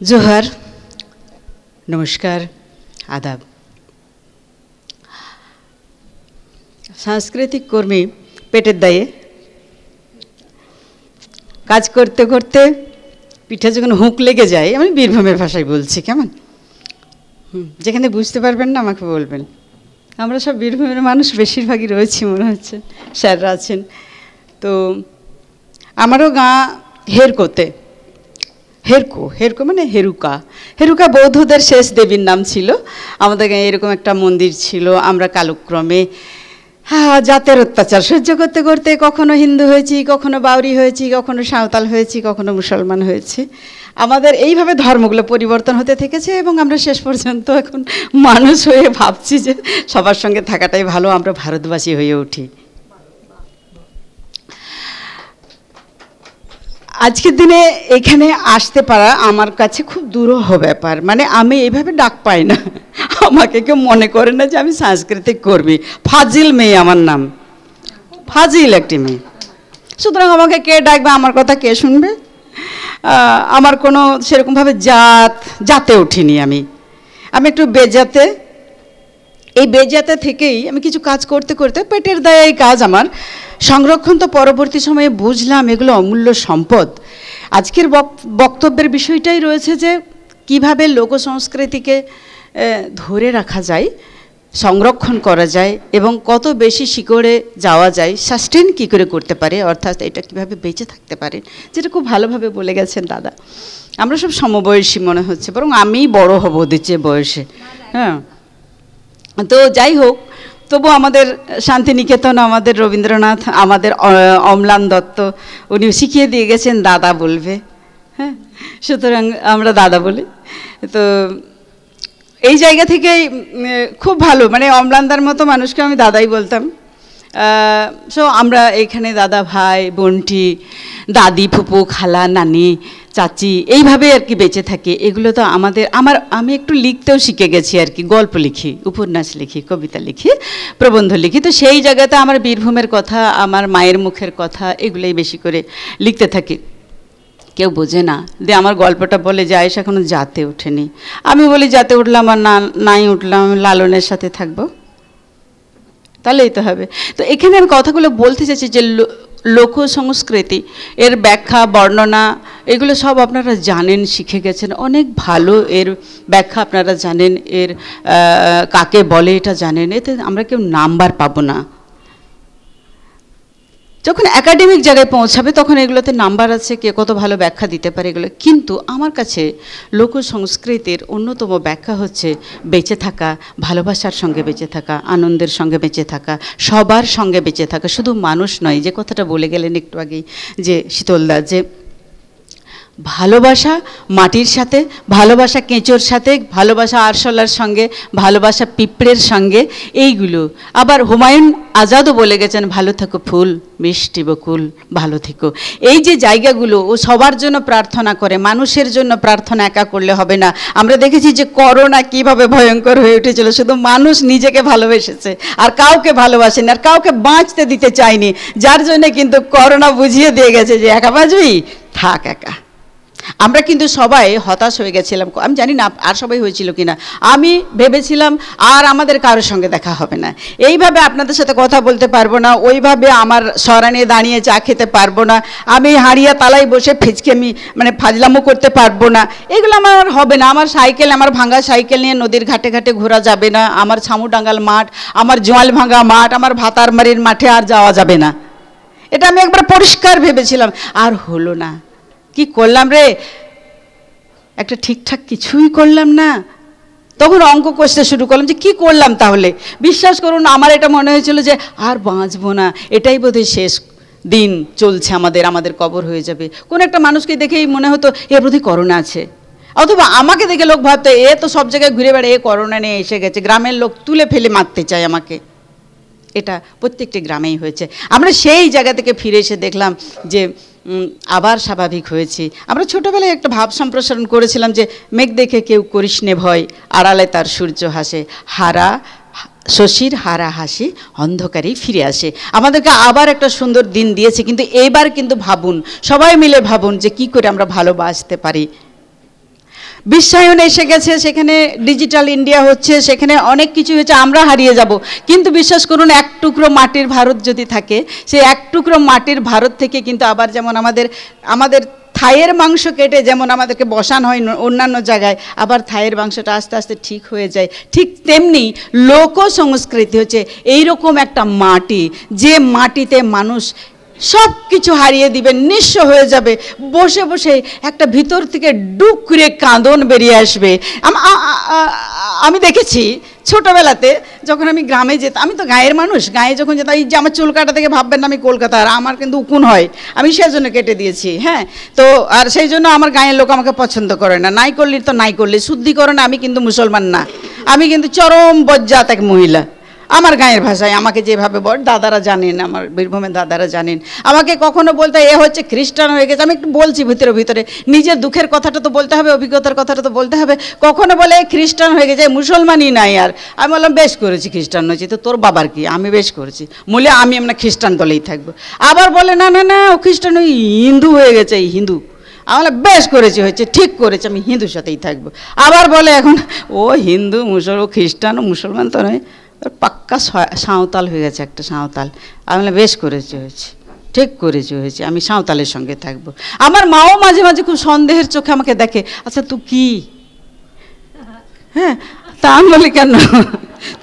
जोहार, नमस्कार, आदाब। सांस्कृतिक कर्मी पेटेर दाये काज करते करते पिठे जखन हुक लेगे जाए, आमि बीरभूमेर भाषाय बोलছি केमन, যেখানে বুঝতে পারবেন না আমাকে বলবেন। আমরা সব বীরভূমের মানুষ বেশিরভাগই রয়েছি মনে হচ্ছে, স্যাররা আছেন। তো আমারও গাঁ হেরকোতে, হেরকো হেরকো মানে হেরুকা, হেরুকা বৌদ্ধদের শেষ দেবীর নাম ছিল। আমাদের গাঁয়ে এরকম একটা মন্দির ছিল। আমরা কালক্রমে জাতের অত্যাচার সহ্য করতে করতে কখনো হিন্দু হয়েছি, কখনো বাউরি হয়েছি, কখনো সাঁওতাল হয়েছি, কখনো মুসলমান হয়েছি। আমাদের এইভাবে ধর্মগুলো পরিবর্তন হতে থেকেছে এবং আমরা শেষ পর্যন্ত এখন মানুষ হয়ে ভাবছি যে সবার সঙ্গে থাকাটাই ভালো, আমরা ভারতবাসী হয়ে উঠি। আজকের দিনে এখানে আসতে পারা আমার কাছে খুব দুরূহ ব্যাপার। মানে আমি এইভাবে ডাক পাই না, আমাকে কেউ মনে করে না যে আমি সাংস্কৃতিক কর্মী। ফাজিল মেয়ে আমার নাম, ফাজিল একটি মেয়ে। সুতরাং আমাকে কে ডাকবে, আমার কথা কে শুনবে? আমার কোনো সেরকমভাবে জাতে উঠিনি আমি একটু বেজাতে। এই বেজাতে থেকেই আমি কিছু কাজ করতে করতে পেটের দায়ে এই কাজ আমার সংরক্ষণ, তো পরবর্তী সময়ে বুঝলাম এগুলো অমূল্য সম্পদ। আজকের বক্তব্যের বিষয়টাই রয়েছে যে কিভাবে লোক সংস্কৃতিকে ধরে রাখা যায়, সংরক্ষণ করা যায় এবং কত বেশি শিকড়ে যাওয়া যায়, সাস্টেন কী করে করতে পারে, অর্থাৎ এটা কীভাবে বেঁচে থাকতে পারে, যেটা খুব ভালোভাবে বলে গেছেন দাদা। আমরা সব সমবয়সী মনে হচ্ছে, বরং আমিই বড় হব ওদের চেয়ে বয়সে। হ্যাঁ, তো যাই হোক, তবু আমাদের শান্তিনিকেতন, আমাদের রবীন্দ্রনাথ, আমাদের অম্লান দত্ত, উনি শিখিয়ে দিয়ে গেছেন দাদা বলবে। হ্যাঁ, সুতরাং আমরা দাদা বলি। তো এই জায়গা থেকেই খুব ভালো, মানে অম্লানদার মতো মানুষকে আমি দাদাই বলতাম। সো আমরা এখানে দাদা ভাই বোনটি, দাদি ফুপু খালা নানি চাচি এইভাবে আর কি বেঁচে থাকি। এগুলো তো আমি একটু লিখতেও শিখে গেছি আর কি, গল্প লিখি, উপন্যাস লিখি, কবিতা লিখি, প্রবন্ধ লিখি। তো সেই জায়গাতে আমার বীরভূমের কথা, আমার মায়ের মুখের কথা, এগুলোই বেশি করে লিখতে থাকি। কেউ বোঝে না যে আমার গল্পটা বলে যে আয়েশা এখনো জাতে ওঠেনি। আমি বলি জাতে উঠলাম আর নাই উঠলাম, আমি লালনের সাথে থাকবো, তাহলেই তো হবে। তো এখানে আমি কথাগুলো বলতে চাইছি যে লোক সংস্কৃতি এর ব্যাখ্যা বর্ণনা এগুলো সব আপনারা জানেন, শিখে গেছেন, অনেক ভালো এর ব্যাখ্যা আপনারা জানেন, এর কাকে বলে এটা জানেন। এতে আমরা কেউ নাম্বার পাবো না। যখন একাডেমিক জায়গায় পৌঁছাবে তখন এগুলোতে নাম্বার আছে, কে কত ভালো ব্যাখ্যা দিতে পারে এগুলো। কিন্তু আমার কাছে লোক সংস্কৃতির অন্যতম ব্যাখ্যা হচ্ছে বেঁচে থাকা, ভালোবাসার সঙ্গে বেঁচে থাকা, আনন্দের সঙ্গে বেঁচে থাকা, সবার সঙ্গে বেঁচে থাকা। শুধু মানুষ নয়, যে কথাটা বলে গেলেন একটু আগেই যে শীতলদা, যে ভালোবাসা মাটির সাথে, ভালোবাসা কেঁচোর সাথে, ভালোবাসা আরশোলার সঙ্গে, ভালোবাসা পিঁপড়ের সঙ্গে, এইগুলো। আবার হুমায়ুন আজাদও বলে গেছেন, ভালো থেকো ফুল মিষ্টি বকুল ভালো থেকো। এই যে জায়গাগুলো, ও সবার জন্য প্রার্থনা করে, মানুষের জন্য প্রার্থনা একা করলে হবে না। আমরা দেখেছি যে করোনা কিভাবে ভয়ঙ্কর হয়ে উঠেছিল, শুধু মানুষ নিজেকে ভালোবেসেছে আর কাউকে ভালোবাসেনি, আর কাউকে বাঁচতে দিতে চায়নি, যার জন্য কিন্তু করোনা বুঝিয়ে দিয়ে গেছে যে একা বাঁচবি, থাক একা। আমরা কিন্তু সবাই হতাশ হয়ে গেছিলাম। আমি জানি না আর সবাই হয়েছিল কিনা, আমি ভেবেছিলাম আর আমাদের কারোর সঙ্গে দেখা হবে না, এইভাবে আপনাদের সাথে কথা বলতে পারবো না, ওইভাবে আমার সরানে দাঁড়িয়ে চা খেতে পারবো না, আমি হাঁড়িয়া তালায় বসে ফেচকে আমি মানে ফাজলামো করতে পারবো না, এগুলো আমার হবে না। আমার সাইকেল, আমার ভাঙা সাইকেল নিয়ে নদীর ঘাটে ঘাটে ঘোরা যাবে না, আমার ছামুডাঙ্গাল মাঠ, আমার জোয়াল ভাঙা মাঠ, আমার ভাতারমারির মাঠে আর যাওয়া যাবে না। এটা আমি একবার পরিষ্কার ভেবেছিলাম, আর হলো না। কি করলাম রে, একটা ঠিকঠাক কিছুই করলাম না। তখন অঙ্ক কষতে শুরু করলাম যে কি করলাম তাহলে। বিশ্বাস করুন, আমার এটা মনে হয়েছিল যে আর বাঁচবো না, এটাই বোধহয় শেষ দিন চলছে আমাদের কবর হয়ে যাবে। কোন একটা মানুষকে দেখেই মনে হতো এর প্রতি করোনা আছে, অথবা আমাকে দেখে লোক ভাবতো এ তো সব জায়গায় ঘুরে বেড়ায়, এ করোনা নিয়ে এসে গেছে, গ্রামের লোক তুলে ফেলে মারতে চায় আমাকে। এটা প্রত্যেকটি গ্রামেই হয়েছে। আমরা সেই জায়গা থেকে ফিরে এসে দেখলাম যে আবার স্বাভাবিক হয়েছি। আমরা ছোটোবেলায় একটা ভাব সম্প্রসারণ করেছিলাম যে মেঘ দেখে কেউ করিস নে ভয়, আড়ালে তার সূর্য হাসে, শশীর হারা হাসি অন্ধকারেই ফিরে আসে। আমাদেরকে আবার একটা সুন্দর দিন দিয়েছে, কিন্তু এবার কিন্তু ভাবুন, সবাই মিলে ভাবুন যে কি করে আমরা ভালোবাসতে পারি। বিশ্বায়ন এসে গেছে, সেখানে ডিজিটাল ইন্ডিয়া হচ্ছে, সেখানে অনেক কিছু হচ্ছে, আমরা হারিয়ে যাব। কিন্তু বিশ্বাস করুন, এক টুকরো মাটির ভারত যদি থাকে, সেই এক টুকরো মাটির ভারত থেকে কিন্তু আবার যেমন আমাদের থাইয়ের মাংস কেটে যেমন আমাদেরকে বসানো হয় অন্যান্য জায়গায়, আবার থাইয়ের মাংসটা আস্তে আস্তে ঠিক হয়ে যায়, ঠিক তেমনি লোক সংস্কৃতি হচ্ছে এইরকম একটা মাটি, যে মাটিতে মানুষ সব কিছু হারিয়ে দিবে, নিঃস্ব হয়ে যাবে, বসে বসে একটা ভিতর থেকে ডুক করে কাঁদন বেরিয়ে আসবে। আমি দেখেছি ছোটোবেলাতে যখন আমি গ্রামে যেতাম, আমি তো গাঁয়ের মানুষ, গাঁয়ে যখন যেতাম, এই যে আমার চুল কাটা থেকে ভাববেন না আমি কলকাতার, আমার কিন্তু উকুন হয়, আমি সেজন্য কেটে দিয়েছি। হ্যাঁ, তো আর সেই জন্য আমার গাঁয়ের লোক আমাকে পছন্দ করে না, নাই করলি তো নাই করলি, শুদ্ধিকরণে আমি কিন্তু মুসলমান না, আমি কিন্তু চরম বজ্জাত এক মহিলা। আমার গাঁয়ের ভাষায় আমাকে যেভাবে দাদারা জানেন, আমার বীরভূমের দাদারা জানেন, আমাকে কখনো বলতে এ হচ্ছে খ্রিস্টান হয়ে গেছে, আমি একটু বলছি ভিতরে ভিতরে, নিজের দুঃখের কথাটা তো বলতে হবে, অভিজ্ঞতার কথাটা তো বলতে হবে। কখনো বলে খ্রিস্টান হয়ে গেছে, মুসলমানই নাই আর। আমি বললাম বেশ করেছি, খ্রিস্টান হয়েছি তো তোর বাবার কি, আমি বেশ করেছি, বলে আমি আমরা খ্রিস্টান দলেই থাকবো। আবার বলে না না না ও খ্রিস্টান, ওই হিন্দু হয়ে গেছে, এই হিন্দু। আমরা বেশ করেছি, হয়েছে, ঠিক করেছি, আমি হিন্দুর সাথেই থাকবো। আবার বলে এখন ও হিন্দু ও খ্রিস্টান ও মুসলমান তো নয়, পাক্কা সাঁওতাল হয়ে গেছে, একটা সাঁওতাল। আমি বেশ করেছি, হয়েছে, ঠিক করেছি, হয়েছে, আমি সাঁওতালের সঙ্গে থাকবো। আমার মাও মাঝে মাঝে খুব সন্দেহের চোখে আমাকে দেখে, আচ্ছা তুই কি, হ্যাঁ, তা আমি বলি কেন,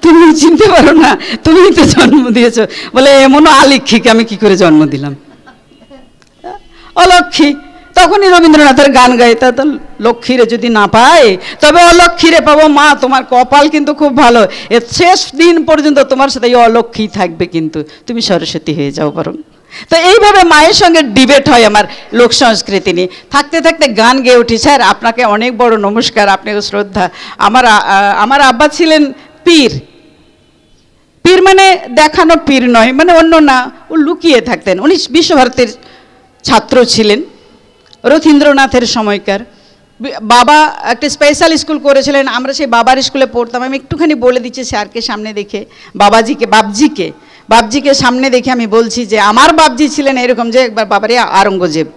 তুমি চিনতে পারো না, তুমি তো জন্ম দিয়েছো। বলে এমনও আলিক্ষীকে আমি কি করে জন্ম দিলাম, অলক্ষী। তখনই রবীন্দ্রনাথের গান গাই, তা তো লক্ষ্মীরে যদি না পায় তবে অলক্ষ্মীরে পাবো। মা তোমার কপাল কিন্তু খুব ভালো, এর শেষ দিন পর্যন্ত তোমার সাথে এই অলক্ষ্মী থাকবে, কিন্তু তুমি সরস্বতী হয়ে যাও বরং। তো এইভাবে মায়ের সঙ্গে ডিবেট হয় আমার লোক সংস্কৃতি নিয়ে। থাকতে থাকতে গান গেয়ে উঠি। স্যার আপনাকে অনেক বড় নমস্কার, আপনাকে শ্রদ্ধা। আমার আব্বা ছিলেন পীর। পীর মানে দেখানো পীর নয়, মানে অন্য না, ও লুকিয়ে থাকতেন। উনি বিশ্বভারতীর ছাত্র ছিলেন, রথীন্দ্রনাথের সময়কার। বাবা একটা স্পেশাল স্কুল করেছিলেন, আমরা সেই বাবার স্কুলে পড়তাম। আমি একটুখানি বলে দিচ্ছি স্যারকে সামনে দেখে, বাবজিকে সামনে দেখে আমি বলছি যে আমার বাবজি ছিলেন এরকম, যে একবার বাবারে আওরঙ্গজেব,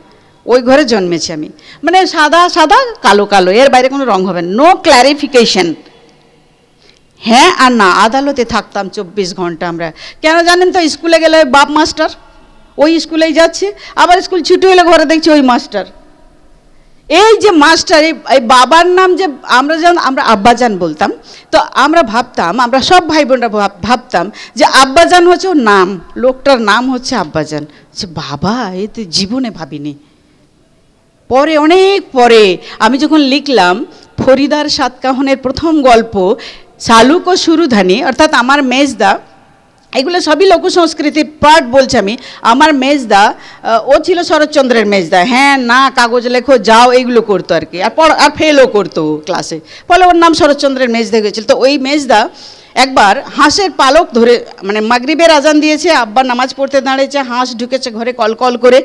ওই ঘরে জন্মেছি আমি। মানে সাদা সাদা কালো কালো, এর বাইরে কোনো রং হবে না, নো ক্ল্যারিফিকেশন, হ্যাঁ আর না। আদালতে থাকতাম 24 ঘন্টা আমরা। কেন জানেন তো, স্কুলে গেলে বাপ মাস্টার, ওই স্কুলেই যাচ্ছে, আবার স্কুল ছুটি হলে ঘরে দেখছি ওই মাস্টার। এই যে মাস্টার, এই বাবার নাম যে আমরা আব্বাজান বলতাম, তো আমরা ভাবতাম, আমরা সব ভাই বোনরা ভাবতাম যে আব্বাজান হচ্ছে ওর নাম, লোকটার নাম হচ্ছে আব্বাজান। বাবা, এ তো জীবনে ভাবিনি। পরে অনেক পরে আমি যখন লিখলাম ফরিদার সাতকাহনের প্রথম গল্প শালুক ও সুরুধানী, অর্থাৎ আমার মেজদা, এগুলো সবই লোক সংস্কৃতির পার্ট বলছি আমি। আমার মেজদা, ও ছিল শরৎচন্দ্রের মেজদা, হ্যাঁ না কাগজ লেখো যাও এইগুলো করতো আর কি, আর ফেলও করতো ক্লাসে, ফলে ওর নাম শরৎচন্দ্রের মেজদা হয়েছিল। তো ওই মেজদা একবার হাঁসের পালক ধরে, মানে মাগরিবের আজান দিয়েছে, আব্বা নামাজ পড়তে দাঁড়িয়েছে, হাঁস ঢুকেছে ঘরে কল কল করে,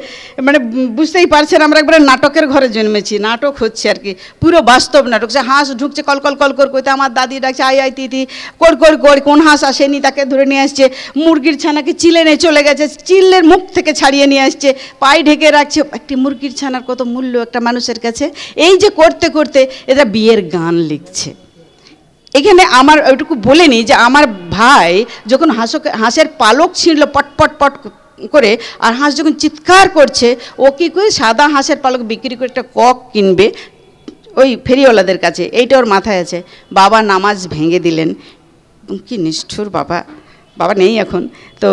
মানে বুঝতেই পারছেন আমরা একবারে নাটকের ঘরে জন্মেছি, নাটক হচ্ছে আর কি, পুরো বাস্তব নাটক। সে হাঁস ঢুকছে কল কল কল কর করতে, আমার দাদি ডাকছে আই আই তিতি, কর কর কর, কোন হাঁস আসেনি তাকে ধরে নিয়ে আসছে, মুরগির ছানাকে চিলে নিয়ে চলে গেছে, চিল্লের মুখ থেকে ছাড়িয়ে নিয়ে আসছে, পায়ে ঢেকে রাখছে। একটি মুরগির ছানার কত মূল্য একটা মানুষের কাছে। এই যে করতে করতে এরা বিয়ের গান লিখছে। এখানে আমার ওইটুকু বলে নিই যে আমার ভাই যখন হাঁসের পালক ছিঁড়ল পট পট পট করে, আর হাঁস যখন চিৎকার করছে, ও কী করে সাদা হাঁসের পালক বিক্রি করে একটা কক কিনবে ওই ফেরিওয়ালাদের কাছে, এইটা ওর মাথায় আছে। বাবা নামাজ ভেঙে দিলেন, কি নিষ্ঠুর বাবা, বাবা নেই এখন। তো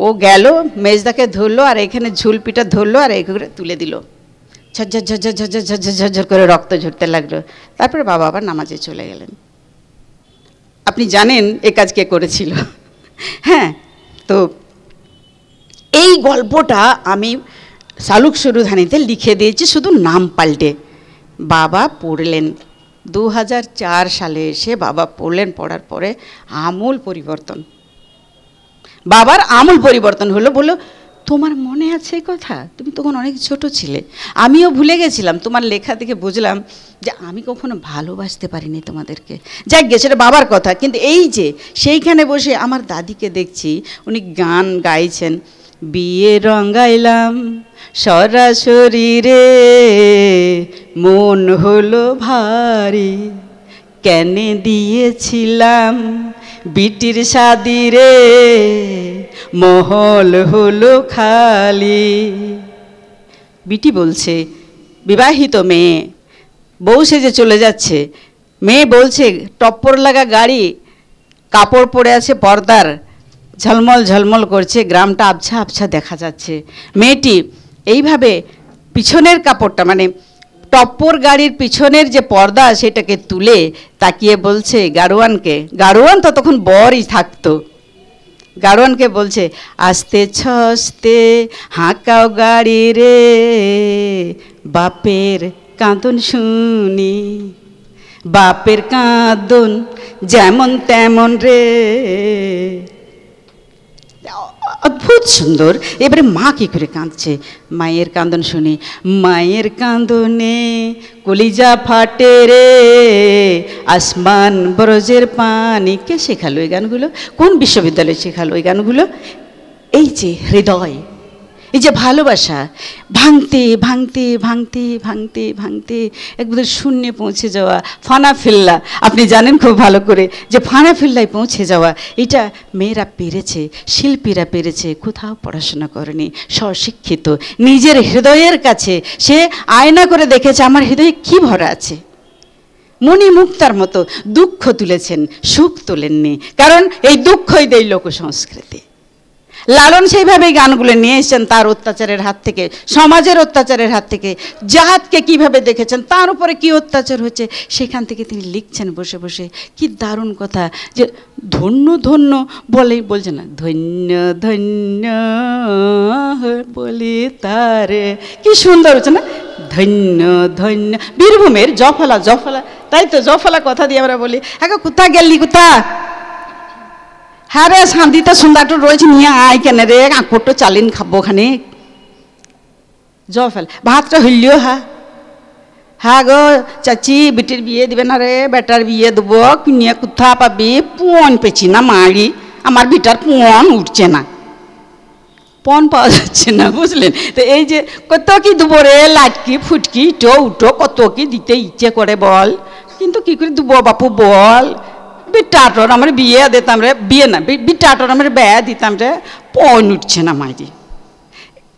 ও গেল, মেজদাকে ধরলো, আর এখানে ঝুলপিটা ধরলো, আর এই করে তুলে দিল, ঝরঝর ঝরঝর ঝরঝর ঝরঝর ঝরঝর করে রক্ত ঝরতে লাগলো। তারপরে বাবা আবার নামাজে চলে গেলেন। আপনি জানেন এ কাজ কে করেছিল? হ্যাঁ, তো এই গল্পটা আমি শালুক সুরুধানীতে লিখে দিয়েছি, শুধু নাম পাল্টে। বাবা পড়লেন 2004 সালে এসে, বাবা পড়লেন, পড়ার পরে আমূল পরিবর্তন, বাবার আমূল পরিবর্তন হলো। বললো তোমার মনে আছে এই কথা, তুমি তখন অনেক ছোট ছিলে, আমিও ভুলে গেছিলাম, তোমার লেখা থেকে বুঝলাম যে আমি কখনো ভালোবাসতে পারিনি তোমাদেরকে। যাক গে, সেটা বাবার কথা। কিন্তু এই যে সেইখানে বসে আমার দাদিকে দেখছি, উনি গান গাইছেন, বিয়ে রঙাইলাম সরাসরি রে মন হলো ভারী, কেনে দিয়েছিলাম বিটির শাদি রে মহল হলো খালি। বিটি বলছে, বিবাহিত মেয়ে বউ সেজে চলে যাচ্ছে, মেয়ে বলছে টপ্পর লাগা গাড়ি, কাপড় পরে আছে পর্দার, ঝলমল ঝলমল করছে, গ্রামটা আবছা আবছা দেখা যাচ্ছে। মেয়েটি এইভাবে পিছনের কাপড়টা মানে টপ্পর গাড়ির পিছনের যে পর্দা সেটাকে তুলে তাকিয়ে বলছে গাড়োয়ানকে, গাড়োয়ান তো তখন বরই থাকতো, গাড়োয়ানকে বলছে আস্তে ছস্তে হাঁকাও গাড়ি রে বাপের কাঁদন শুনি, বাপের কাঁদন যেমন তেমন রে। অদ্ভুত সুন্দর। এবারে মা কি করে কাঁদছে, মায়ের কান্দন শুনি, মায়ের কান্দনে কলিজা ফাটে রে আসমান বরজের পানি। কে শেখালো এই গানগুলো, কোন বিশ্ববিদ্যালয়ে শেখালো এই গানগুলো? এই যে হৃদয়, এই যে ভালোবাসা ভাঙতে ভাঙতে ভাঙতে ভাঙতে ভাঙতে একবারে শূন্যে পৌঁছে যাওয়া, ফানা ফিল্লা, আপনি জানেন খুব ভালো করে যে ফানা ফিল্লায় পৌঁছে যাওয়া, এটা মেয়েরা পেরেছে, শিল্পীরা পেরেছে, কোথাও পড়াশোনা করেনি, স্বশিক্ষিত, নিজের হৃদয়ের কাছে সে আয়না করে দেখেছে আমার হৃদয়ে কি ভরা আছে। মণি মুক্তার মতো দুঃখ তুলেছেন, সুখ তোলেননি, কারণ এই দুঃখই দেয় লোকসংস্কৃতি। লালন সেইভাবেই গানগুলো নিয়ে এসেছেন তার অত্যাচারের হাত থেকে, সমাজের অত্যাচারের হাত থেকে, জাহাজকে কিভাবে দেখেছেন, তার উপরে কি অত্যাচার হচ্ছে, সেখান থেকে তিনি লিখছেন বসে বসে। কি দারুণ কথা যে ধন্য ধন্য বলছে না, ধন্য ধন্য বলি তারে, কি সুন্দর হচ্ছে না, ধন্য ধন্য। বীরভূমের জফলা, জফলা, তাই তো জফলা কথা দিয়ে আমরা বলি, হ্যাঁ কোথা গেলি কোথা, হ্যাঁ রে শান্তিতে সুন্দরটা রয়েছে নিয়ে আয় কেন রে, আঁকড়টো চালিন খাবো ওখানে, জফল ভাতটা হইলিও। হ্যাঁ হ্যাঁ গো চাচি বিটির বিয়ে দিবে না রে, বেটার বিয়ে দেবো, কিনিয়ে কোথা পাবি, পন পেছি না মারি, আমার বিটার পন উঠছে না, পন পাওয়া যাচ্ছে না, বুঝলেন তো। এই যে কত কি দেবো রে, লাটকি ফুটকি ইটো উটো কত কি দিতে ইচ্ছে করে বল, কিন্তু কি করে দেবো বাপু বল, বিটাটোর আমার বিয়ে দিতাম রে, বিয়ে না বিটাটোর আমার ব্যয় দিতাম রে, পন উঠছে না মাইরি।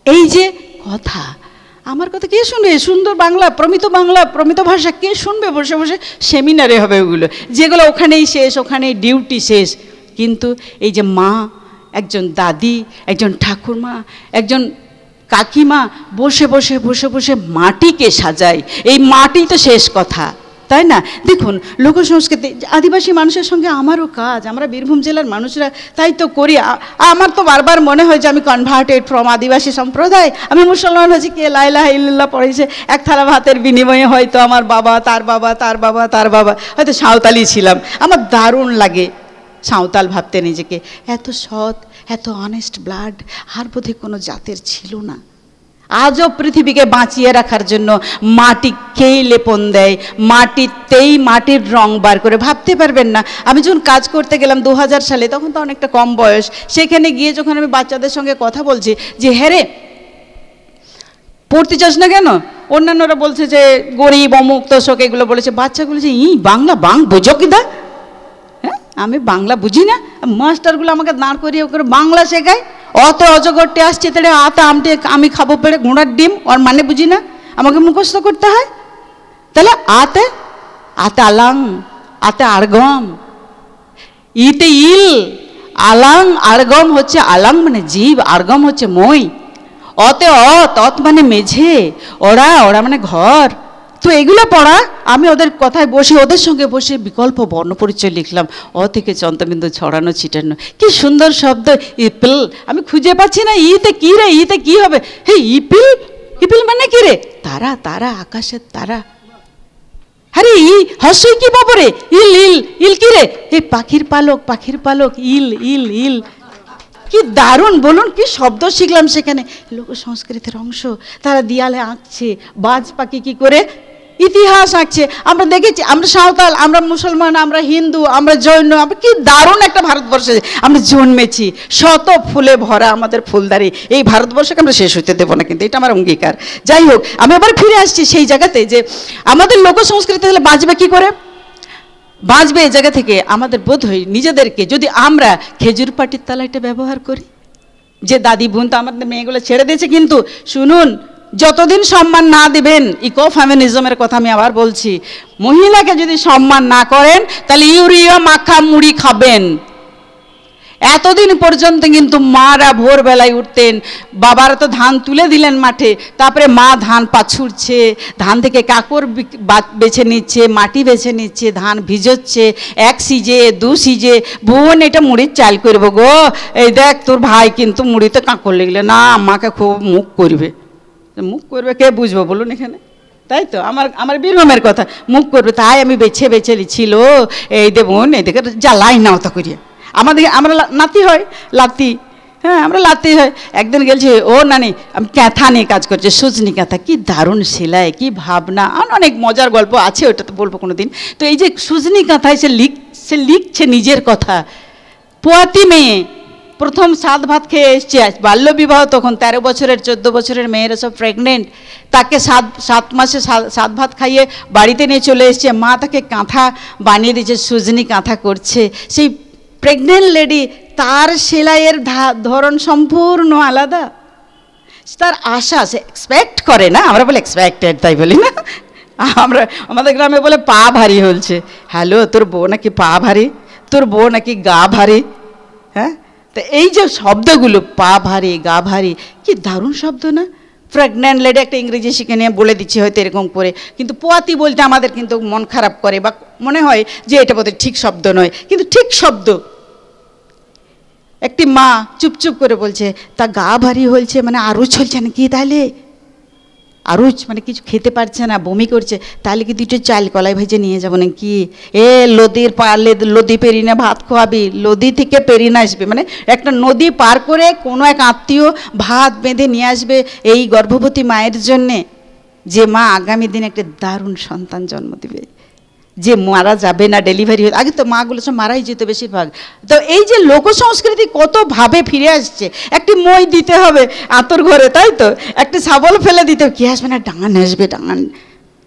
এই যে কথা, আমার কথা কে শুনবে, সুন্দর বাংলা, প্রমিত ভাষা কে শুনবে বসে বসে, সেমিনারে হবে ওগুলো, যেগুলো ওখানেই শেষ, ওখানেই ডিউটি শেষ। কিন্তু এই যে মা, একজন দাদি, একজন ঠাকুরমা, একজন কাকিমা বসে বসে বসে বসে মাটিকে সাজায়, এই মাটি তো শেষ কথা, তাই না? দেখুন লোকসংস্কৃতি, আদিবাসী মানুষের সঙ্গে আমারও কাজ, আমরা বীরভূম জেলার মানুষরা তাই তো করি। আমার তো বারবার মনে হয় যে আমি কনভার্টেড ফ্রম আদিবাসী সম্প্রদায়, আমি মুসলমান হয়েছি, কে লা ইলাহা ইল্লাল্লাহ পড়েছে, এক থালা ভাতের বিনিময়ে হয়তো আমার বাবা, তার বাবা, তার বাবা, তার বাবা হয়তো সাঁওতালি ছিলাম। আমার দারুণ লাগে সাঁওতাল ভাবতে নিজেকে, এত সৎ, এত অনেস্ট ব্লাড আর বোধহয় কোনো জাতের ছিল না। আজও পৃথিবীকে বাঁচিয়ে রাখার জন্য মাটিকেই লেপন দেয়, মাটিতেই মাটির রং বার করে। ভাবতে পারবেন না, আমি যখন কাজ করতে গেলাম 2000 সালে, তখন তো অনেকটা কম বয়স, সেখানে গিয়ে যখন আমি বাচ্চাদের সঙ্গে কথা বলছি যে হ্যাঁ রে পড়তে চাস না কেন, অন্যান্যরা বলছে যে গরিব অমুক তোষক এগুলো বলেছে, বাচ্চাগুলো যে বাংলা বোঝো কি দা, হ্যাঁ আমি বাংলা বুঝি না, মাস্টারগুলো আমাকে দাঁড় করিয়ে করে বাংলা শেখায়, অত অজগরটে আসছে তাহলে আতা আমটে আমি খাবো পেড়ে ঘোড়ার ডিম, ওর মানে বুঝি না, আমাকে মুখস্থ করতে হয়। তাহলে আতে আতে আলাং, আতে আড়গম, ইতে ইল, আলাং আড়গম হচ্ছে, আলাং মানে জীব, আড়গম হচ্ছে মই, অতে অত মানে মেঝে, ওরা মানে ঘর। তো এগুলো পড়া, আমি ওদের কথায় বসে ওদের সঙ্গে বসে বিকল্প বর্ণ পরিচয় লিখলাম, থেকে চন্দ্রবিন্দু ছড়ানো ছিটানো, কি সুন্দর শব্দ ইপিল, আমি খুঁজে পাচ্ছি না, ইতে কি রে, ইতে কি হবে, হে ইপিল, ইপিল মানে কি রে, তারা, তারা আকাশের তারা, আরে হর্ষই কি বাবরে, ইল ইল ইল কি রে, এই পাখির পালক, পাখির পালক, ইল ইল ইল, কি দারুণ বলুন, কি শব্দ শিখলাম সেখানে, লোক সংস্কৃতির অংশ। তারা দিয়ালে আঁকছে বাজ পাখি কি করে, ইতিহাস আঁকছে। আমরা দেখেছি, আমরা সাঁওতাল, আমরা মুসলমান, আমরা হিন্দু, আমরা জৈন, আমরা কি দারুণ একটা ভারতবর্ষে আমরা জন্মেছি, শত ফুলে ভরা আমাদের ফুলদারি। এই ভারতবর্ষকে আমরা শেষ হতে দেবো না, কিন্তু এটা আমার অঙ্গীকার। যাই হোক, আমি আবার ফিরে আসছি সেই জায়গাতে যে আমাদের লোক সংস্কৃতি তাহলে বাঁচবে কি করে? বাঁচবে এই জায়গা থেকে আমাদের বোধ হয় নিজেদেরকে যদি আমরা খেজুর পাটির তালাইটা ব্যবহার করি। যে দাদি বোন তো আমাদের মেয়েগুলো ছেড়ে দিয়েছে, কিন্তু শুনুন, যতদিন সম্মান না দিবেন, ইকো ফেমিনিজমের কথা আমি আবার বলছি, মহিলাকে যদি সম্মান না করেন তাহলে ইউরিয়া মাখা মুড়ি খাবেন। এতদিন পর্যন্ত কিন্তু মারা ভোরবেলায় উঠতেন, বাবারা তো ধান তুলে দিলেন মাঠে, তারপরে মা ধান পাছুড়ছে, ধান থেকে কাকড় বেছে নিচ্ছে, মাটি বেছে নিচ্ছে, ধান ভিজোচ্ছে, 1 সিজে 2 সিজে, বোন এটা মুড়ির চাল করবো গো, এই দেখ তোর ভাই কিন্তু মুড়িতে কাকড় লেগলে না, আমাকে খুব মুখ করবে। মুখ করবে কে বুঝবো বলুন এখানে? তাই তো আমার বীরভূমের কথা, মুখ করবে। তাই আমি বেছে বেছে লিছিল, এই দেবুন এদিকে জ্বালাই না অত করিয়া। আমরা নাতি হয়, লাতি, হ্যাঁ আমরা লাতি হয়। একদিন গেলছি, ও নানি আমি ক্যাথা নিয়ে কাজ করছি, সুজনি ক্যাথা, কি দারুণ সেলাই, কি ভাবনা, অনেক মজার গল্প আছে, ওটা তো বলবো কোনো দিন। তো এই যে সুজনি কাঁথায় সে লিখছে নিজের কথা। পোয়াতি মেয়ে, প্রথম 7 ভাত খেয়ে এসছে, বাল্যবিবাহ তখন 13 বছরের 14 বছরের মেয়েরা সব প্রেগনেন্ট, তাকে 7 মাসে 7 ভাত খাইয়ে বাড়িতে নিয়ে চলে এসছে। মা তাকে কাঁথা বানিয়ে দিয়েছে, সুজনি কাঁথা করছে। সেই প্রেগনেন্ট লেডি, তার সেলাইয়ের ধরন সম্পূর্ণ আলাদা, তার আশা, সে এক্সপেক্ট করে না, আমরা বলে এক্সপেক্টেড তাই বলি না, আমরা আমাদের গ্রামে বলে পা ভারী হলছে। হ্যালো, তোর বউ নাকি পা ভারী, তোর বউ নাকি গা ভারী। হ্যাঁ, তো এই যে শব্দগুলো, পা ভারী, গা ভারী, কি দারুণ শব্দ না? প্রেগনেন্ট লেডি একটা ইংরেজি শিখে নিয়ে বলে দিচ্ছে হয়তো এরকম করে, কিন্তু পোয়াতি বলতে আমাদের কিন্তু মন খারাপ করে বা মনে হয় যে এটা বোধহয় ঠিক শব্দ নয়, কিন্তু ঠিক শব্দ। একটি মা চুপচুপ করে বলছে, তা গা ভারী হয়েছে মানে আরুচ হচ্ছে নাকি? তাহলে আরুচ মানে কিছু খেতে পারছে না, বমি করছে, তাহলে কি 2টো চাল কলাই ভেজে নিয়ে যাবো নাকি? লদির পারলে লদি পেরিয়ে ভাত খোয়াবি, লদি থেকে পেরিয়ে না আসবে, মানে একটা নদী পার করে কোনো এক আত্মীয় ভাত বেঁধে নিয়ে আসবে এই গর্ভবতী মায়ের জন্যে, যে মা আগামী দিন একটা দারুণ সন্তান জন্ম দিবে, যে মারা যাবে না ডেলিভারি হয়ে। আগে তো মাগুলো সব মারাই যেত বেশিরভাগ। তো এই যে লোক সংস্কৃতি কতভাবে ফিরে আসছে। একটি মই দিতে হবে আতর ঘরে, তাই তো, একটি শাবল ফেলে দিতে হবে, কি আসবে না, ডাঙান আসবে, ডাঙান।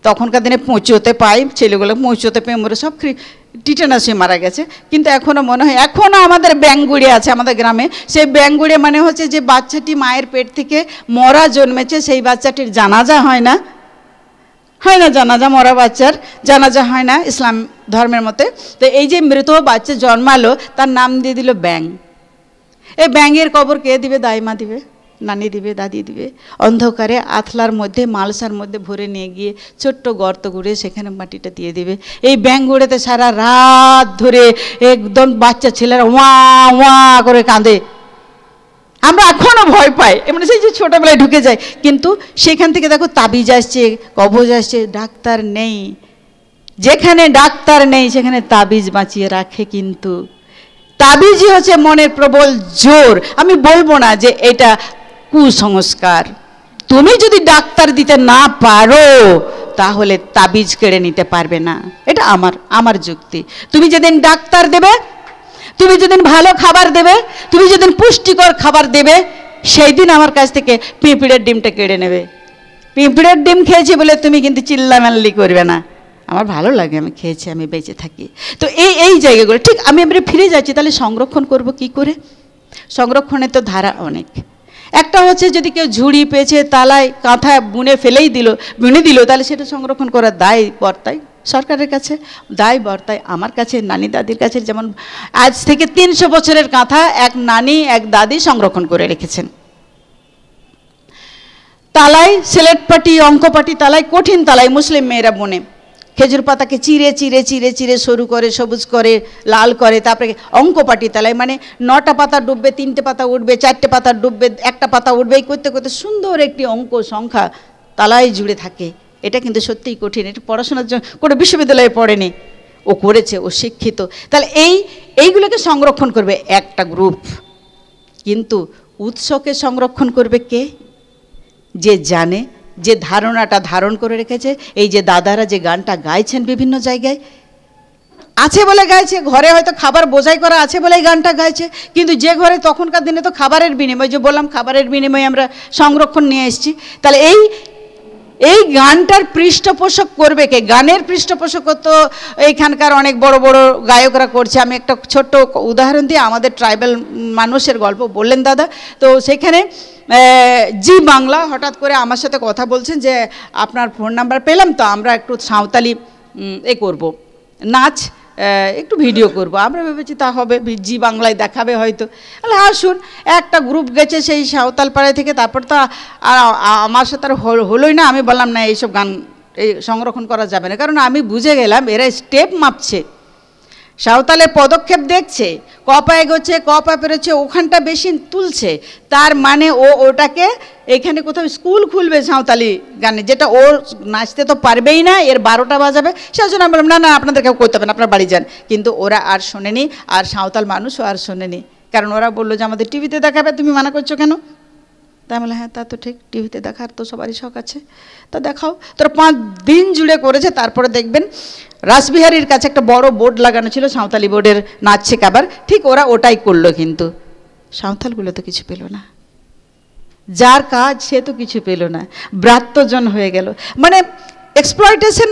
তখনকার দিনে পৌঁছতে পাই, ছেলেগুলো পৌঁছতে পেয়ে মরে সব টিটেনাসে মারা গেছে। কিন্তু এখনও মনে হয়, এখনও আমাদের ব্যাঙ্গুড়ে আছে আমাদের গ্রামে। সেই ব্যাঙ্গুড়ে মানে হচ্ছে যে বাচ্চাটি মায়ের পেট থেকে মরা জন্মেছে, সেই বাচ্চাটির জানাজা হয় না, হয় না জানাজা, মরা বাচ্চার জানাজা হয় না ইসলাম ধর্মের মতে। তো এই যে মৃত বাচ্চা জন্মালো, তার নাম দিয়ে দিল ব্যাং। এই ব্যাঙের কবর কে দিবে? দাইমা দিবে, নানি দিবে, দাদি দিবে। অন্ধকারে আথলার মধ্যে, মালসার মধ্যে ভরে নিয়ে গিয়ে ছোট্ট গর্ত ঘুরে সেখানে মাটিটা দিয়ে দিবে। এই ব্যাং গুড়েতে সারা রাত ধরে একদম বাচ্চা ছেলেরা ওয়া ওয়া করে কাঁদে। আমরা এখনও ভয় পাই, এমনি সেই যে ছোটোবেলায় ঢুকে যায়। কিন্তু সেখান থেকে দেখো তাবিজ আসছে, কবজ আসছে, ডাক্তার নেই। যেখানে ডাক্তার নেই সেখানে তাবিজ বাঁচিয়ে রাখে। কিন্তু তাবিজই হচ্ছে মনের প্রবল জোর। আমি বলবো না যে এটা কুসংস্কার। তুমি যদি ডাক্তার দিতে না পারো তাহলে তাবিজ কেড়ে নিতে পারবে না, এটা আমার যুক্তি। তুমি যেদিন ডাক্তার দেবে, তুমি যেদিন ভালো খাবার দেবে, তুমি যেদিন পুষ্টিকর খাবার দেবে, সেই দিন আমার কাছ থেকে পিঁপড়ের ডিমটা কেড়ে নেবে। পিঁপড়ের ডিম খেয়েছি বলে তুমি কিন্তু চিল্লামাল্লি করবে না। আমার ভালো লাগে, আমি খেয়েছি, আমি বেঁচে থাকি। তো এই জায়গাগুলো ঠিক আমি এবারে ফিরে যাচ্ছি। তাহলে সংরক্ষণ করব কি করে? সংরক্ষণের তো ধারা অনেক। একটা হচ্ছে যদি কেউ ঝুড়ি পেয়েছে, তালায় কাঁথা বুনে দিল, তাহলে সেটা সংরক্ষণ করার দায় বর্তায় সরকারের কাছে, দায় বর্তায় আমার কাছে, নানি দাদির কাছে। যেমন আজ থেকে 300 বছরের কাঁথা এক নানি এক দাদি সংরক্ষণ করে রেখেছেন। তালায় স্লেট পাটি, অঙ্ক পাটি তালায়, কঠিন তালায় মুসলিম মেয়েরা বোনে। খেজুর পাতাকে চিরে চিরে চিরে চিরে সরু করে, সবুজ করে, লাল করে, তারপরে অঙ্ক পাটি তালায়, মানে 9টা পাতা ডুববে, 3টে পাতা উঠবে, 4টে পাতা ডুববে, 1টা পাতা উঠবে, এই করতে করতে সুন্দর একটি অঙ্ক সংখ্যা তালায় জুড়ে থাকে। এটা কিন্তু সত্যিই কঠিন। এটা পড়াশোনার জন্য কোনো বিশ্ববিদ্যালয়ে পড়েনি, ও করেছে, ও শিক্ষিত। তাহলে এইগুলোকে সংরক্ষণ করবে একটা গ্রুপ। কিন্তু উৎসকে সংরক্ষণ করবে কে? যে জানে যে ধারণাটা ধারণ করে রেখেছে, এই যে দাদারা যে গানটা গাইছেন বিভিন্ন জায়গায়, আছে বলে গাইছে, ঘরে হয়তো খাবার বোঝাই করা আছে বলেই গানটা গাইছে, কিন্তু যে ঘরে তখনকার দিনে তো খাবারের বিনিময়, যে বললাম খাবারের বিনিময়ে আমরা সংরক্ষণ নিয়ে এসেছি, তাহলে এই গানটার পৃষ্ঠপোষক করবে কে? গানের পৃষ্ঠপোষকত্ব এইখানকার অনেক বড় বড় গায়করা করছে। আমি একটা ছোট্ট উদাহরণ দিয়ে আমাদের ট্রাইবাল মানুষের গল্প বললেন দাদা। তো সেখানে জি বাংলা হঠাৎ করে আমার সাথে কথা বলছেন যে আপনার ফোন নাম্বার পেলাম, তো আমরা একটু সাঁওতালি করব, নাচ একটু ভিডিও করব। আমরা ভেবেছি তা হবে, জি বাংলায় দেখাবে হয়তো। তাহলে আসুন, একটা গ্রুপ গেছে সেই সাঁওতালপাড়া থেকে, তারপর তো আমার সাথে আর হলোই না। আমি বললাম না, এইসব গান এই সংরক্ষণ করা যাবে না, কারণ আমি বুঝে গেলাম এরা স্টেপ মাপছে, সাঁওতালের পদক্ষেপ দেখছে, কপা এগোচ্ছে, কপা পেরেছে, ওখানটা বেশি তুলছে, তার মানে ওটাকে এখানে কোথাও স্কুল খুলবে সাঁওতালি গানে, যেটা ও নাচতে তো পারবেই না, এর 12টা বাজাবে। সেই জন্য আমি বললাম না না, আপনাদের কেউ করতে হবে না, আপনার বাড়ি যান। কিন্তু ওরা আর শোনেনি, আর সাঁওতাল মানুষও আর শোনেনি, কারণ ওরা বললো যে আমাদের টিভিতে দেখাবে, তুমি মানা করছো কেন? তাই বলে হ্যাঁ তা তো ঠিক, টিভিতে দেখার তো সবারই শখ আছে, তা দেখাও। তোরা 5 দিন জুড়ে করেছে। তারপরে দেখবেন রাসবিহারীর কাছে একটা বড় বোর্ড লাগানো ছিল, সাঁওতালি বোর্ডের নাচ শেখাবার, ঠিক ওরা ওটাই করলো, কিন্তু সাঁওতালগুলো তো কিছু পেল না, যার কাজ সে তো কিছু পেল না, ব্রাত্যজন হয়ে গেল। মানে এক্সপ্লয়টেশন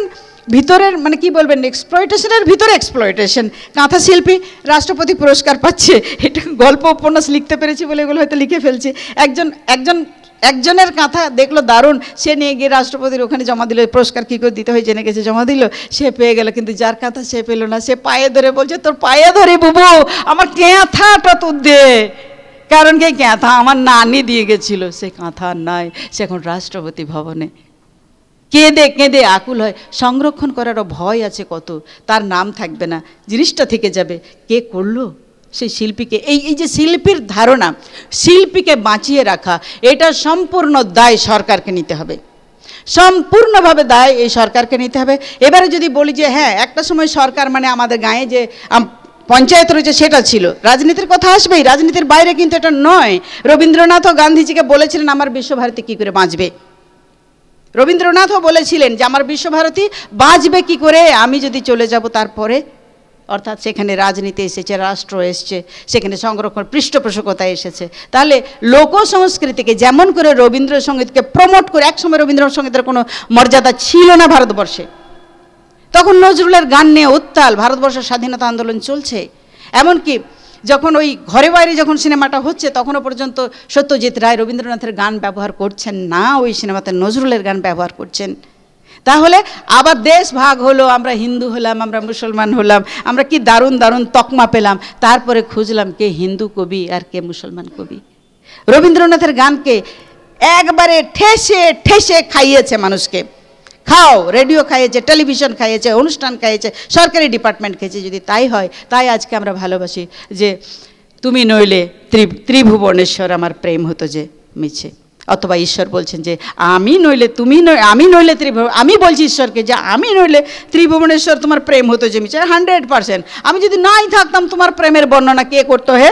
ভিতরের, মানে কি বলবেন, এক্সপ্লয়টেশনের ভিতরে এক্সপ্লয়টেশন। কাঁথা শিল্পী রাষ্ট্রপতি পুরস্কার পাচ্ছে, এটা গল্প উপন্যাস লিখতে পেরেছি বলে এগুলো হয়তো লিখে ফেলছি। একজনের কাঁথা দেখলো দারুণ, সে নিয়ে গিয়ে রাষ্ট্রপতির ওখানে জমা দিল, পুরস্কার কী করে দিতে হয় জেনে গেছে, জমা দিল, সে পেয়ে গেল। কিন্তু যার কাঁথা সে পেল না, সে পায়ে ধরে বলছে তোর পায়ে ধরে বুবু আমার কাঁথাটা তো দে, কারণ কি কাঁথা আমার নানি দিয়ে গেছিল, সে কাঁথা নাই, সে এখন রাষ্ট্রপতি ভবনে কেঁদে কেঁদে আকুল হয়। সংরক্ষণ করারও ভয় আছে কত, তার নাম থাকবে না, জিনিসটা থেকে যাবে, কে করলো সেই শিল্পীকে। এই যে শিল্পীর ধারণা, শিল্পীকে বাঁচিয়ে রাখা, এটা সম্পূর্ণ দায় সরকারকে নিতে হবে, সম্পূর্ণভাবে দায় এই সরকারকে নিতে হবে। এবারে যদি বলি যে হ্যাঁ একটা সময় সরকার মানে আমাদের গাঁয়ে যে পঞ্চায়েত রয়েছে সেটা ছিল, রাজনীতির কথা আসবেই, রাজনীতির বাইরে কিন্তু এটা নয়। রবীন্দ্রনাথও গান্ধীজিকে বলেছিলেন আমার বিশ্বভারতী কী করে বাঁচবে, রবীন্দ্রনাথও বলেছিলেন যে আমার বিশ্বভারতী বাঁচবে কি করে, আমি যদি চলে যাব তারপরে। অর্থাৎ সেখানে রাজনীতি এসেছে, রাষ্ট্র এসছে, সেখানে সংরক্ষণ পৃষ্ঠপোষকতা এসেছে। তাহলে লোক সংস্কৃতিকে যেমন করে রবীন্দ্রসঙ্গীতকে প্রমোট করে, একসময় রবীন্দ্রসঙ্গীতের কোনো মর্যাদা ছিল না ভারতবর্ষে, তখন নজরুলের গান নিয়ে উত্তাল, ভারতবর্ষের স্বাধীনতা আন্দোলন চলছে। এমনকি যখন ওই ঘরে বাইরে যখন সিনেমাটা হচ্ছে, তখনও পর্যন্ত সত্যজিৎ রায় রবীন্দ্রনাথের গান ব্যবহার করছেন না, ওই সিনেমাতে নজরুলের গান ব্যবহার করছেন। তাহলে আবার দেশ ভাগ হলো, আমরা হিন্দু হলাম, আমরা মুসলমান হলাম, আমরা কি দারুণ দারুণ তকমা পেলাম। তারপরে খুঁজলাম কে হিন্দু কবি আর কে মুসলমান কবি। রবীন্দ্রনাথের গানকে একবারে ঠেসে ঠেসে খাইয়েছে মানুষকে। খাও, রেডিও খাইয়েছে, টেলিভিশন খাইয়েছে, অনুষ্ঠান খাইয়েছে, সরকারি ডিপার্টমেন্ট খেয়েছে। যদি তাই হয়, তাই আজকে আমরা ভালোবাসি যে তুমি নইলে ত্রিভুবনেশ্বর আমার প্রেম হতো যে মিছে। অথবা ঈশ্বর বলছেন যে আমি নইলে তুমি নয়, আমি নইলে আমি বলছি ঈশ্বরকে যে আমি নইলে ত্রিভুবনেশ্বর তোমার প্রেম হতো যে মিছে। 100%। আমি যদি নাই থাকতাম তোমার প্রেমের বর্ণনা কে করতো হে,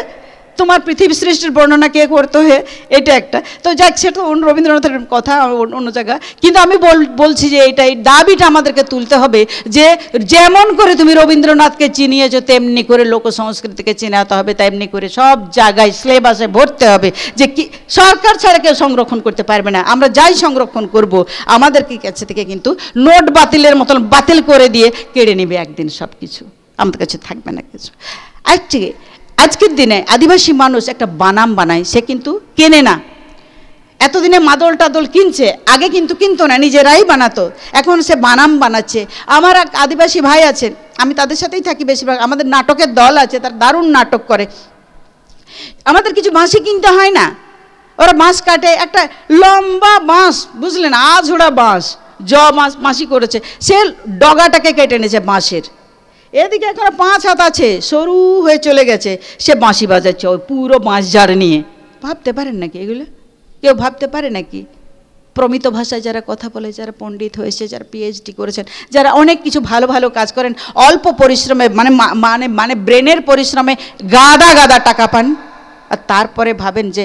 তোমার পৃথিবী সৃষ্টির বর্ণনা কে করতো হে, এটা একটা। তো যাক, সেটা রবীন্দ্রনাথের কথা অন্য জায়গা। কিন্তু আমি বলছি যে এইটাই দাবিটা আমাদেরকে তুলতে হবে যে যেমন করে তুমি রবীন্দ্রনাথকে চিনিয়েছো, তেমনি করে লোক সংস্কৃতিকে চিনাতে হবে, তেমনি করে সব জায়গায় সিলেবাসে ভরতে হবে যে কি সরকার ছাড়া কেউ সংরক্ষণ করতে পারবে না। আমরা যাই সংরক্ষণ করব, আমাদেরকে কাছে থেকে কিন্তু নোট বাতিলের মতন বাতিল করে দিয়ে কেড়ে নেবে একদিন সব কিছু, আমাদের কাছে থাকবে না কিছু। আজকের দিনে আদিবাসী মানুষ একটা বানাম বানায়, সে কিন্তু কেনে না। এতদিনে মাদল টাদল কিনছে, আগে কিন্তু কিনতো না, নিজেরাই বানাতো। এখন সে বানাম বানাচ্ছে। আমার এক আদিবাসী ভাই আছেন, আমি তাদের সাথেই থাকি বেশিরভাগ, আমাদের নাটকের দল আছে, তার দারুণ নাটক করে। আমাদের কিছু বাঁশি কিনতে হয় না, ওরা বাঁশ কাটে, একটা লম্বা বাঁশ, বুঝলেন, আঝোড়া বাঁশ, বাঁশি করেছে, সে ডগাটাকে কেটে নিয়েছে বাঁশের। এদিকে এখন 5 হাত আছে, সরু হয়ে চলে গেছে, সে বাঁশি বাজাচ্ছে ওই পুরো বাঁশ ঝাড় নিয়ে। ভাবতে পারেন নাকি এগুলো? কেউ ভাবতে পারে নাকি? প্রমিত ভাষায় যারা কথা বলে, যারা পণ্ডিত হয়েছে, যারা PhD করেছেন, যারা অনেক কিছু ভালো ভালো কাজ করেন, অল্প পরিশ্রমে মানে মানে মানে ব্রেনের পরিশ্রমে গাদা গাদা টাকা পান, আর তারপরে ভাবেন যে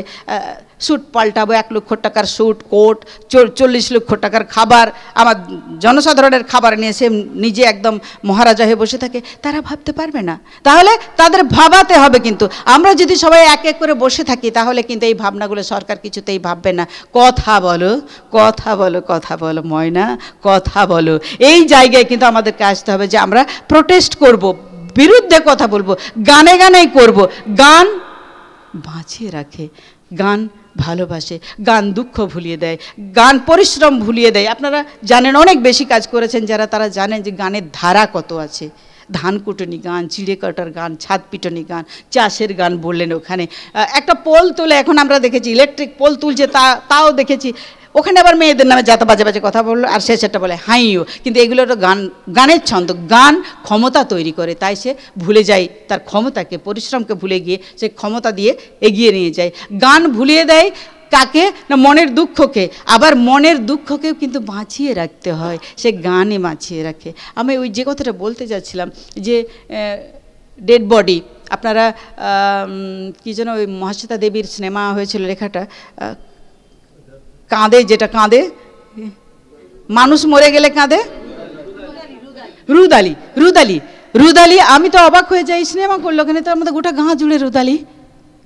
স্যুট পাল্টাবো, 1 লক্ষ টাকার স্যুট, কোট, 40 লক্ষ টাকার খাবার, আমার জনসাধারণের খাবার নিয়ে সে নিজে একদম মহারাজা হয়ে বসে থাকে, তারা ভাবতে পারবে না। তাহলে তাদের ভাবাতে হবে। কিন্তু আমরা যদি সবাই এক এক করে বসে থাকি তাহলে কিন্তু এই ভাবনাগুলো সরকার কিছুতেই ভাববে না। কথা বলো, কথা বলো, কথা বলো ময়না, কথা বলো। এই জায়গায় কিন্তু আমাদেরকে আসতে হবে যে আমরা প্রোটেস্ট করব, বিরুদ্ধে কথা বলবো, গানে গানেই করব। গান বাঁচিয়ে রাখে, গান ভালোবাসে, গান দুঃখ ভুলিয়ে দেয়, গান পরিশ্রম ভুলিয়ে দেয়। আপনারা জানেন, অনেক বেশি কাজ করেছেন যারা, তারা জানেন যে গানের ধারা কত আছে। ধান কুটনি গান, চিড়ে কাটার গান, ছাদ পিটনি গান, চাষের গান বললেন। ওখানে একটা পোল তোলে, এখন আমরা দেখেছি ইলেকট্রিক পোল তুলছে, তাও দেখেছি। ওখানে আবার মেয়েদের নামে যাতা বাজে বাজে কথা বললো, আর শেষেরটা বলে হাইও। কিন্তু এগুলো তো গান, গানের ছন্দ। গান ক্ষমতা তৈরি করে, তাই সে ভুলে যায় তার ক্ষমতাকে, পরিশ্রমকে ভুলে গিয়ে সে ক্ষমতা দিয়ে এগিয়ে নিয়ে যায়। গান ভুলিয়ে দেয় কাকে না, মনের দুঃখকে। আবার মনের দুঃখকেও কিন্তু বাঁচিয়ে রাখতে হয়, সে গানে বাঁচিয়ে রাখে। আমি ওই যে কথাটা বলতে যাচ্ছিলাম যে ডেড বডি, আপনারা কী যেন ওই মহাশ্বেতা দেবীর সিনেমা হয়েছিল, লেখাটা কাঁদে, যেটা কাঁদে, মানুষ মরে গেলে কাঁদে, রুদালি। রুদালি, রুদালি। আমি তো অবাক হয়ে যাই, সিনেমা করলো ওখানে, তার মধ্যে গোটা গাঁ জুড়ে রুদালি,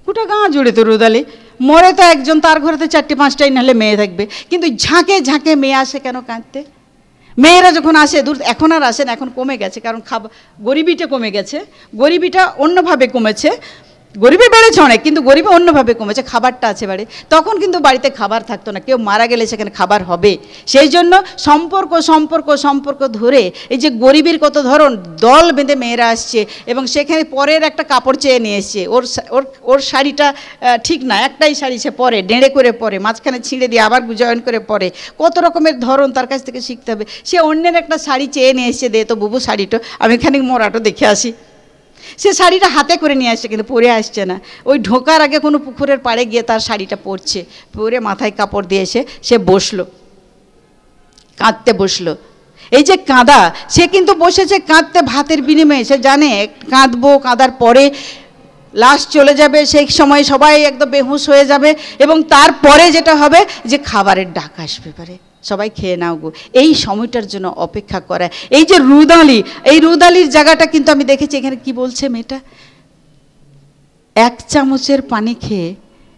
গোটা গাঁ জুড়ে তো রুদালি। মরে তো একজন, তার ঘরেতে 4টে 5টাই নাহলে মেয়ে থাকবে, কিন্তু ঝাঁকে ঝাঁকে মেয়ে আসে কেন কাঁদতে? মেয়েরা যখন আসে, দূর এখন আর আসেন, এখন কমে গেছে, কারণ গরিবিটা কমে গেছে, গরিবিটা অন্যভাবে কমেছে। গরিবী বেড়েছে অনেক, কিন্তু গরিবী অন্যভাবে কমেছে, খাবারটা আছে বাড়ি। তখন কিন্তু বাড়িতে খাবার থাকতো না, কেউ মারা গেলে সেখানে খাবার হবে। সেই জন্য সম্পর্ক সম্পর্ক সম্পর্ক ধরে এই যে গরিবীর কত ধরন, দল বেঁধে মেয়েরা আসছে, এবং সেখানে পরের একটা কাপড় চেয়ে নিয়ে এসছে। ওর শাড়িটা ঠিক না, একটাই শাড়ি সে পরে, ডেঁড়ে করে পরে, মাঝখানে ছিঁড়ে দিয়ে আবার জয়েন করে পরে, কত রকমের ধরন তার কাছ থেকে শিখতে হবে। সে অন্যের একটা শাড়ি চেয়ে নিয়ে এসছে, দে তো বুবু শাড়িটা, আমি খানিক মোড়াটো দেখে আসি। সে শাড়িটা হাতে করে নিয়ে আসছে, কিন্তু পরে আসছে না। ওই ঢোকার আগে কোনো পুকুরের পাড়ে গিয়ে তার শাড়িটা পরছে, পরে মাথায় কাপড় দিয়ে এসে সে বসলো, কাঁদতে বসলো। এই যে কাঁদা, সে কিন্তু বসেছে কাঁদতে ভাতের বিনিময়ে। সে জানে কাঁদবো, কাঁদার পরে লাস্ট চলে যাবে, সেই সময় সবাই একদম বেহুশ হয়ে যাবে, এবং তারপরে যেটা হবে যে খাবারের ডাক আসবে পারে, সবাই খেয়ে নাও গো। এই সময়টার জন্য অপেক্ষা করা। এই যে রুদালি, এই রুদালির জায়গাটা কিন্তু আমি দেখেছি এখানে। কি বলছে মেয়েটা, 1 চামচের পানি খেয়ে,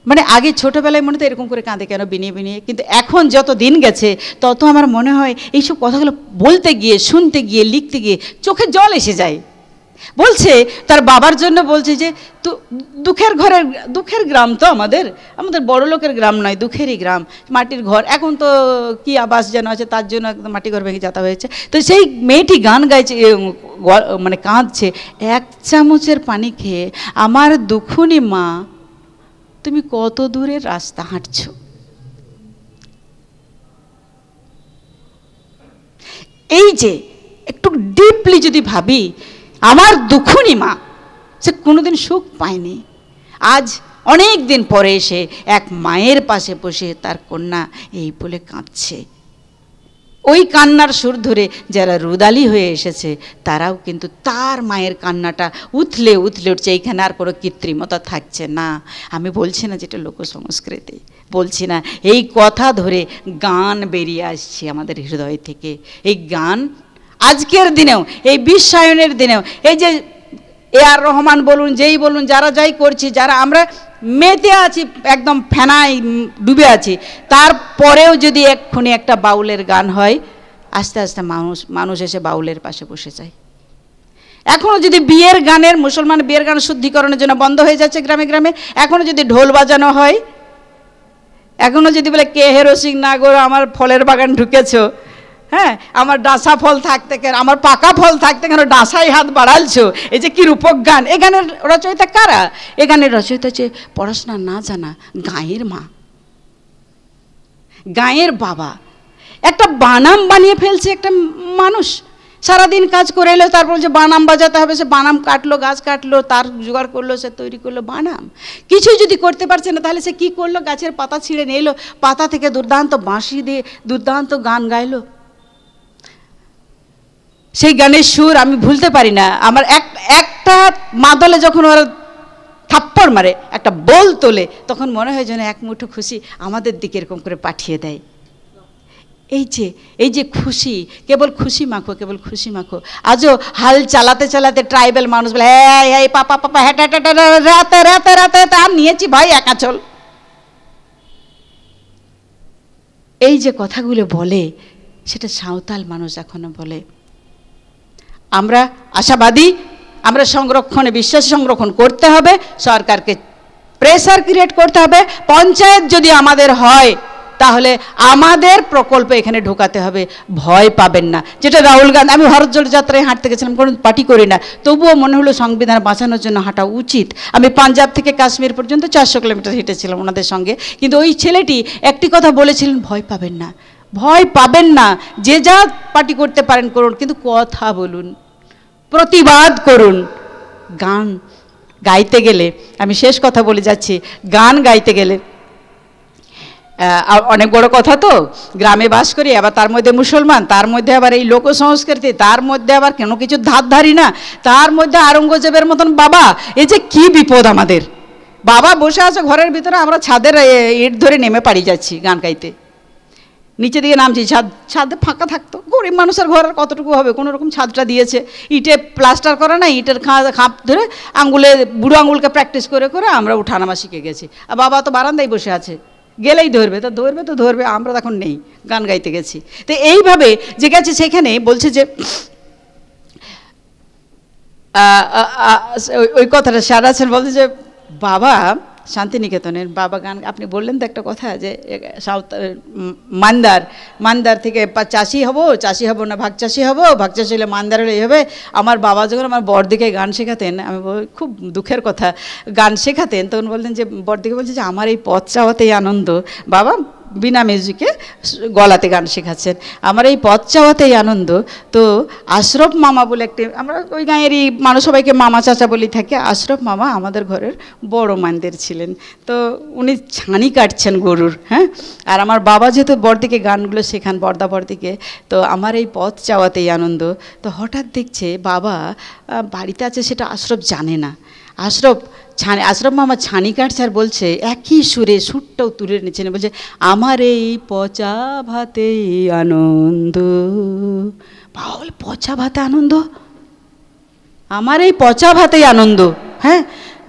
মানে আগে ছোটোবেলায় মনে তো এরকম করে কাঁদে কেন বিনিয়ে বিনিয়ে, কিন্তু এখন যত দিন গেছে তত আমার মনে হয় এইসব কথাগুলো বলতে গিয়ে, শুনতে গিয়ে, লিখতে গিয়ে চোখে জল এসে যায়। বলছে তার বাবার জন্য, বলছে যে তো দুঃখের গ্রাম তো আমাদের বড় লোকের গ্রাম নয়, দুঃখেরই গ্রাম, মাটির ঘর। এখন তো কি আবাস যেন আছে, তার জন্য একদম মাটি ঘর ভেঙে যাতা হয়েছে। তো সেই মেয়েটি গান গাইছে, মানে কাঁদছে, 1 চামচের পানি খেয়ে আমার দুঃখুনি মা তুমি কত দূরের রাস্তা হাঁটছো। এই যে একটু ডিপলি যদি ভাবি, আমার দুঃখুনি মা সে কোনোদিন সুখ পায়নি, আজ অনেক দিন পরে এসে এক মায়ের পাশে বসে তার কন্যা এই বলে কাঁদছে। ওই কান্নার সুর ধরে যারা রুদালি হয়ে এসেছে তারাও কিন্তু তার মায়ের কান্নাটা উথলে উথলে উঠছে। এইখানে আর কোনো কৃত্রিমতা থাকছে না। আমি বলছি না যেটা লোকসংস্কৃতি, বলছি না, এই কথা ধরে গান বেরিয়ে আসছে আমাদের হৃদয় থেকে। এই গান আজকের দিনেও, এই বিশ্বায়নের দিনেও, এই যে A.R. রহমান বলুন, যেই বলুন, যারা যাই করছি, যারা আমরা মেতে আছি, একদম ফেনায় ডুবে আছি, তারপরেও যদি এক্ষুনি একটা বাউলের গান হয়, আস্তে আস্তে মানুষ এসে বাউলের পাশে বসে যায়। এখনও যদি বিয়ের গানের, মুসলমান বিয়ের গান শুদ্ধিকরণের জন্য বন্ধ হয়ে যাচ্ছে গ্রামে গ্রামে, এখনও যদি ঢোল বাজানো হয়, এখনও যদি বলে কে হেরো সিং নাগর আমার ফলের বাগান ঢুকেছো, হ্যাঁ আমার ডাঁসা ফল থাকতে কেন, আমার পাকা ফল থাকতে কেন ডাঁসায় হাত বাড়ালছো, এই যে কি রূপক গান। এ গানের রচয়িতা কারা? এ গানের রচয়িতা হচ্ছে পড়াশোনা না জানা গাঁয়ের মা, গাঁয়ের বাবা। একটা বানাম বানিয়ে ফেলছে একটা মানুষ, সারাদিন কাজ করে এলো, তারপর যে বানাম বাজাতে হবে, সে বানাম কাটলো, গাছ কাটলো, তার জোগাড় করলো, সে তৈরি করলো বানাম। কিছুই যদি করতে পারছে না, তাহলে সে কি করলো? গাছের পাতা ছিঁড়ে নিয়ে এলো, পাতা থেকে দুর্দান্ত বাঁশি দিয়ে দুর্দান্ত গান গাইলো। সেই গানের সুর আমি ভুলতে পারি না। আমার একটা মাদলে যখন ওরা থাপ্পড় মারে, একটা বল তোলে, তখন মনে হয় যেন এক মুঠো খুশি আমাদের দিকে এরকম করে পাঠিয়ে দেয়। এই যে খুশি, কেবল খুশি মাখো, কেবল খুশি মাখো। আজও হাল চালাতে চালাতে ট্রাইবেল মানুষ বলে হ্যাঁ পাপা পাপা হ্যাঁ রাতে রাতে রাতে আর নিয়েছি ভাই একা চল। এই যে কথাগুলো বলে সেটা সাঁওতাল মানুষ এখনো বলে। আমরা আশাবাদী, আমরা সংরক্ষণে বিশ্বাস, সংরক্ষণ করতে হবে, সরকারকে প্রেসার ক্রিয়েট করতে হবে। পঞ্চায়েত যদি আমাদের হয় তাহলে আমাদের প্রকল্প এখানে ঢোকাতে হবে, ভয় পাবেন না। যেটা রাহুল গান্ধী, আমি ভারত জোড়ো যাত্রায় হাঁটতে গেছিলাম, কোনো পার্টি করি না, তবুও মনে হলো সংবিধান বাঁচানোর জন্য হাঁটা উচিত। আমি পাঞ্জাব থেকে কাশ্মীর পর্যন্ত 400 কিলোমিটার হেঁটেছিলাম ওনাদের সঙ্গে, কিন্তু ওই ছেলেটি একটি কথা বলেছিলেন, ভয় পাবেন না, ভয় পাবেন না, যে যা পার্টি করতে পারেন করুন, কিন্তু কথা বলুন, প্রতিবাদ করুন। গান গাইতে গেলে, আমি শেষ কথা বলে যাচ্ছি, গান গাইতে গেলে অনেক বড় কথা তো, গ্রামে বাস করি, আবার তার মধ্যে মুসলমান, তার মধ্যে আবার এই লোক সংস্কৃতি, তার মধ্যে আবার কোনো কিছু ধার ধারি না, তার মধ্যে আরঙ্গজেবের মতন বাবা, এই যে কি বিপদ আমাদের। বাবা বসে আছে ঘরের ভিতরে, আমরা ছাদের ইট ধরে নেমে পাড়ি যাচ্ছি গান গাইতে, নিচে দিকে নামছি, ছাদে ফাঁকা থাকতো, গরিব মানুষের ঘর আর কতটুকু হবে, কোনো রকম ছাদটা দিয়েছে, ইটে প্লাস্টার করা না, ইটের খাপ ধরে আঙুলে, বুড়ো আঙুলকে প্র্যাকটিস করে করে আমরা উঠানামা শিখে গেছি। আর বাবা তো বারান্দায় বসে আছে, গেলেই ধরবে, তো ধরবে, আমরা তখন নেই, গান গাইতে গেছি। তো এইভাবে যে গেছে, সেখানে বলছে যে ওই কথাটা সারা আছেন বলছে যে বাবা শান্তিনিকেতনের বাবা গান, আপনি বললেন তো একটা কথা যে সাউথ মান্দার থেকে চাষি হব না ভাগ চাষি হলে মান্দার হলে এই হবে। আমার বাবা যখন আমার বড়দিকে গান শেখাতেন, আমি খুব দুঃখের কথা, গান শেখাতেন, তখন বলতেন যে বড়দিকে বলছে যে আমার এই পথ চাওয়াতেই আনন্দ, বাবা বিনা মিউজিকে গলাতে গান শেখাচ্ছেন, আমার এই পথ চাওয়াতেই আনন্দ। তো আশরফ মামা বলে একটি, আমরা ওই গাঁয়েরই মানুষ সবাইকে মামা চাচা বলি থাকে, আশরফ মামা আমাদের ঘরের বড় মানদের ছিলেন। তো উনি ছানি কাটছেন গরুর, হ্যাঁ, আর আমার বাবা যেহেতু বড়দিকে গানগুলো শেখান, বর্দা বড়দিকে, তো আমার এই পথ চাওয়াতেই আনন্দ। তো হঠাৎ দেখছে বাবা বাড়িতে আছে, সেটা আশরফ জানে না। আশরফ মামা ছানি কাটছে আর বলছে একই সুরে, সুরটাও তুলে নিচ্ছে, বলছে আমার এই পচা ভাতে আনন্দ। বাবা বলে পচা ভাতে আনন্দ, আমার এই পচা ভাতেই আনন্দ। হ্যাঁ,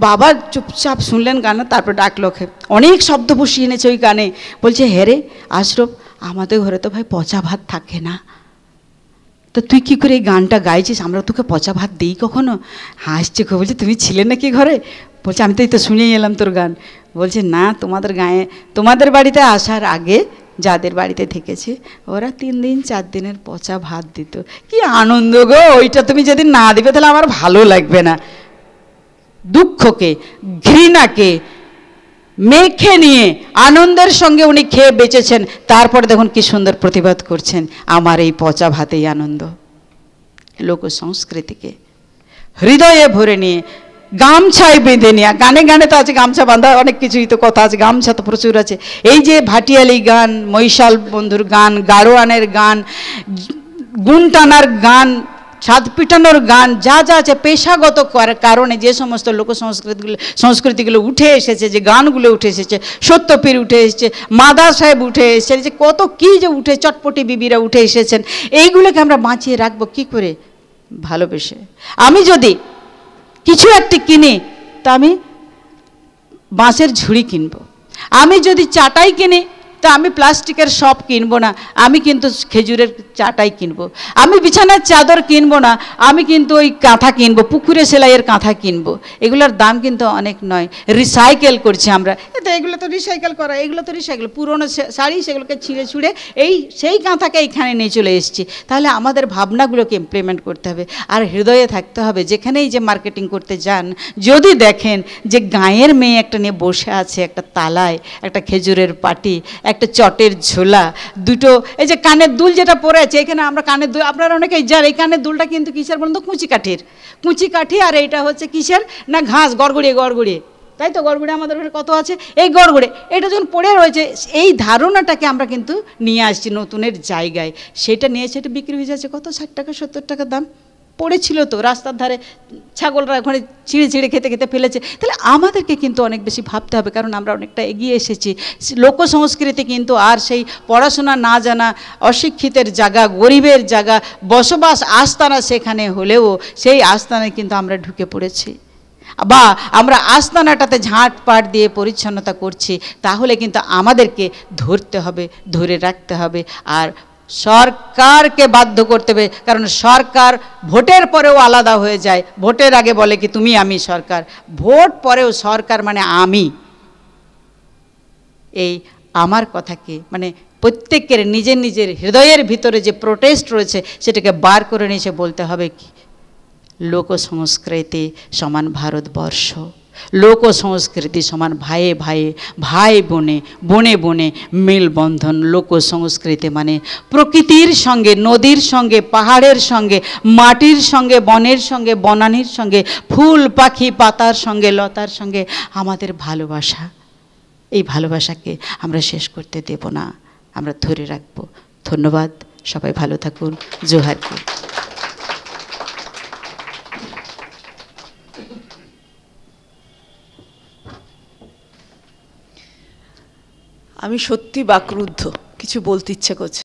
বাবা চুপচাপ শুনলেন গান, তারপর ডাকলো, অনেক শব্দ বসিয়ে এনেছে ওই গানে, বলছে হ্যাঁ রে আশরফ, আমাদের ঘরে তো ভাই পচা ভাত থাকে না, তো তুই কী করে এই গানটা গাইছিস, আমরা তোকে পচা ভাত দিই কখনো? হাসছে, বলছে তুমি ছিলে নাকি ঘরে? বলছে আমি তো এই তো শুনেই এলাম তোর গান। বলছে না, তোমাদের বাড়িতে আসার আগে যাদের বাড়িতে থেকেছে ওরা 3 দিন 4 দিনের পচা ভাত দিত, কি আনন্দ গো, ওইটা তুমি যদি না দিবে তাহলে আমার ভালো লাগবে না। দুঃখকে, ঘৃণাকে মেখে নিয়ে আনন্দের সঙ্গে উনি খেয়ে বেঁচেছেন, তারপরে দেখুন কি সুন্দর প্রতিবাদ করছেন, আমার এই পচা ভাতেই আনন্দ। লোক সংস্কৃতিকে হৃদয়ে ভরে নিয়ে, গামছায় বেঁধে নিয়ে, গানে গানে তো আছে গামছা বাঁধা, অনেক কিছুই তো কথা আছে, গামছা তো প্রচুর আছে। এই যে ভাটিয়ালি গান, মৈশাল বন্ধুর গান, গাড়োয়ানের গান, গুণ টানার গান, ছাদ পিটানোর গান, যা যা আছে, পেশাগত কারণে যে সমস্ত লোক সংস্কৃতিগুলো উঠে এসেছে, যে গানগুলো উঠে এসেছে, সত্যপীর উঠে এসেছে, মাদার সাহেব উঠে এসেছে, যে কত কী যে উঠে, চটপটি বিবিরা উঠে এসেছেন, এইগুলোকে আমরা বাঁচিয়ে রাখবো কী করে? ভালোবেসে। আমি যদি কিছু একটি কিনি, তা আমি বাঁশের ঝুড়ি কিনবো। আমি যদি চাটাই কিনি, তা আমি প্লাস্টিকের সব কিনবো না, আমি কিন্তু খেজুরের চাটাই কিনবো। আমি বিছানার চাদর কিনবো না, আমি কিন্তু ওই কাঁথা কিনবো, পুকুরে সেলাইয়ের কাঁথা কিনবো। এগুলোর দাম কিন্তু অনেক নয়, রিসাইকেল করছি আমরা। তো এগুলো তো রিসাইকেল করা, এগুলো তো রিসাইকেল, পুরনো শাড়ি সেগুলোকে ছিঁড়ে সেই কাঁথাকে এইখানে নিয়ে চলে এসেছি। তাহলে আমাদের ভাবনাগুলোকে ইমপ্লিমেন্ট করতে হবে, আর হৃদয়ে থাকতে হবে। যেখানেই যে মার্কেটিং করতে যান, যদি দেখেন যে গাঁয়ের মেয়ে একটা নিয়ে বসে আছে একটা তালায়, একটা খেজুরের পাটি, একটা চটের ঝোলা, দুটো এই যে কানের দুল যেটা পরে আছে, এখানে আমরা কানের দুল, আপনারা অনেকেই যার, এই কানের দুলটা কিন্তু কিসের বলুন তো? কুচি কাঠি। আর এইটা হচ্ছে কিসের না? ঘাস, গড়গড়িয়ে, তাই তো, গড়গড়ে আমাদের ওখানে কত আছে, এই গড়গড়ে, এটা যখন পড়ে রয়েছে, এই ধারণাটাকে আমরা কিন্তু নিয়ে আসছি নতুনের জায়গায়, সেটা নিয়ে সেটা বিক্রি হয়ে যাচ্ছে কত? 60 টাকা 70 টাকা দাম। পড়েছিল তো রাস্তার ধারে, ছাগলরা ওখানে ছিঁড়ে ছিঁড়ে খেতে খেতে ফেলেছে। তাহলে আমাদেরকে কিন্তু অনেক বেশি ভাবতে হবে, কারণ আমরা অনেকটা এগিয়ে এসেছি। লোক সংস্কৃতি কিন্তু আর সেই পড়াশোনা না জানা, অশিক্ষিতের জায়গা, গরিবের জায়গা, বসবাস আস্তানা সেখানে হলেও সেই আস্তানায় কিন্তু আমরা ঢুকে পড়েছি, বা আমরা আস্তানাটাতে ঝাঁটপাট দিয়ে পরিচ্ছন্নতা করছি। তাহলে কিন্তু আমাদেরকে ধরতে হবে, ধরে রাখতে হবে, আর সরকারকে বাধ্য করতে হবে। কারণ সরকার ভোটের পরেও আলাদা হয়ে যায়। ভোটের আগে বলে কি তুমি আমি সরকার, ভোট পরেও সরকার মানে আমি। এই আমার কথাকে মানে প্রত্যেকের নিজের নিজের হৃদয়ের ভিতরে যে প্রোটেস্ট রয়েছে সেটাকে বার করে নিয়ে বলতে হবে কি, লোক সংস্কৃতি সমান ভারতবর্ষ, লোক সংস্কৃতি সমান ভাইয়ে ভাইয়ে, ভাই বোনে, বনে বনে মেলবন্ধন। লোক সংস্কৃতি মানে প্রকৃতির সঙ্গে, নদীর সঙ্গে, পাহাড়ের সঙ্গে, মাটির সঙ্গে, বনের সঙ্গে, বনানীর সঙ্গে, ফুল পাখি পাতার সঙ্গে, লতার সঙ্গে আমাদের ভালোবাসা। এই ভালোবাসাকে আমরা শেষ করতে দেব না, আমরা ধরে রাখবো। ধন্যবাদ, সবাই ভালো থাকুন। জোহার। আমি সত্যি বাকরুদ্ধ, কিছু বলতে ইচ্ছে করছে।